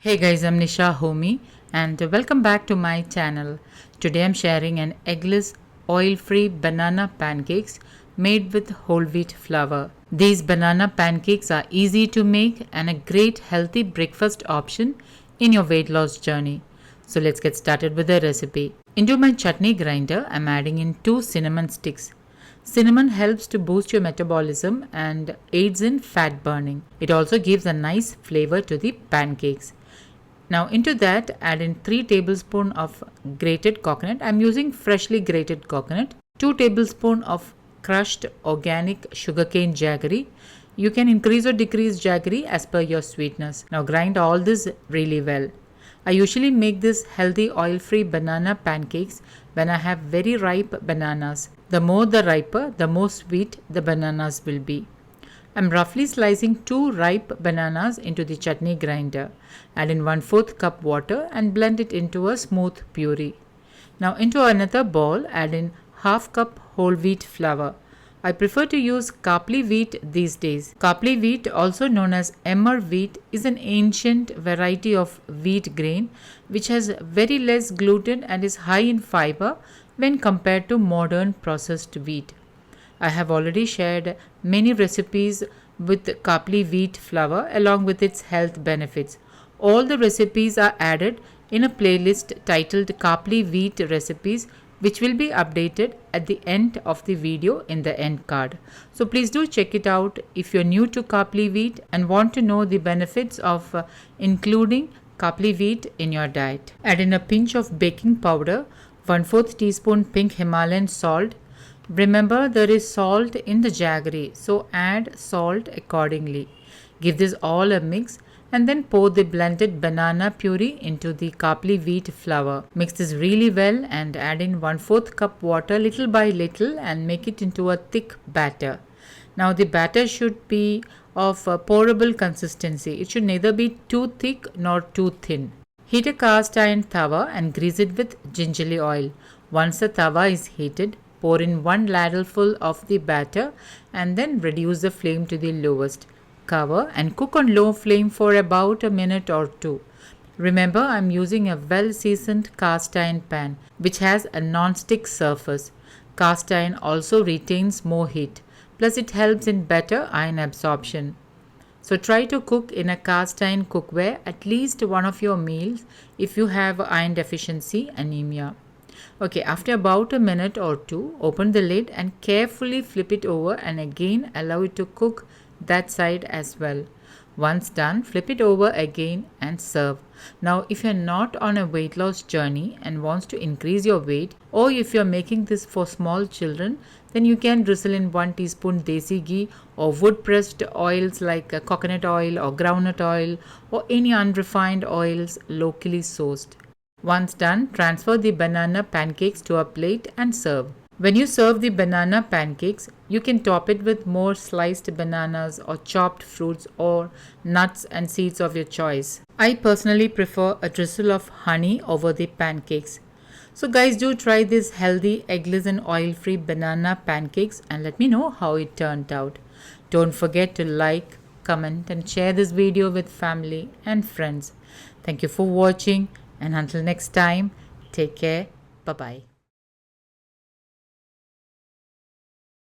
Hey guys, I'm Nisa Homey and welcome back to my channel. Today I'm sharing an eggless oil-free banana pancakes made with whole wheat flour. These banana pancakes are easy to make and a great healthy breakfast option in your weight loss journey. So let's get started with the recipe. Into my chutney grinder, I'm adding in 2 cinnamon sticks. Cinnamon helps to boost your metabolism and aids in fat burning. It also gives a nice flavor to the pancakes. Now into that add in 3 tablespoons of grated coconut. I'm using freshly grated coconut. 2 tablespoons of crushed organic sugarcane jaggery. You can increase or decrease jaggery as per your sweetness. Now grind all this really well. I usually make this healthy oil-free banana pancakes when I have very ripe bananas. The more the riper, the more sweet the bananas will be. I'm roughly slicing 2 ripe bananas into the chutney grinder. Add in 1/4 cup water and blend it into a smooth puree. Now into another bowl, add in half cup whole wheat flour. I prefer to use kapli wheat these days. Kapli wheat, also known as emmer wheat, is an ancient variety of wheat grain which has very less gluten and is high in fiber when compared to modern processed wheat. I have already shared many recipes with kapli wheat flour along with its health benefits. All the recipes are added in a playlist titled Kapli Wheat Recipes, which will be updated at the end of the video in the end card. So please do check it out if you're new to kapli wheat and want to know the benefits of including kapli wheat in your diet. Add in a pinch of baking powder, 1/4 teaspoon pink Himalayan salt. Remember, there is salt in the jaggery, so add salt accordingly. Give this all a mix and then pour the blended banana puree into the kapli wheat flour. Mix this really well and add in 1/4 cup water little by little and make it into a thick batter. Now the batter should be of a pourable consistency. It should neither be too thick nor too thin. Heat a cast iron tawa and grease it with gingerly oil. Once the tawa is heated, pour in 1 ladleful of the batter and then reduce the flame to the lowest. Cover and cook on low flame for about a minute or 2. Remember, I am using a well-seasoned cast iron pan which has a non-stick surface. Cast iron also retains more heat, plus it helps in better iron absorption. So try to cook in a cast iron cookware at least one of your meals if you have iron deficiency anemia. Okay, after about a minute or 2, open the lid and carefully flip it over and again allow it to cook that side as well. Once done, flip it over again and serve. Now, if you're not on a weight loss journey and wants to increase your weight, or if you're making this for small children, then you can drizzle in 1 teaspoon desi ghee or wood pressed oils like coconut oil or groundnut oil or any unrefined oils locally sourced. Once done, transfer the banana pancakes to a plate and serve. When you serve the banana pancakes, you can top it with more sliced bananas or chopped fruits or nuts and seeds of your choice. I personally prefer a drizzle of honey over the pancakes. So guys, do try this healthy eggless and oil-free banana pancakes and let me know how it turned out. Don't forget to like, comment and share this video with family and friends. Thank you for watching. And until next time, take care. Bye-bye.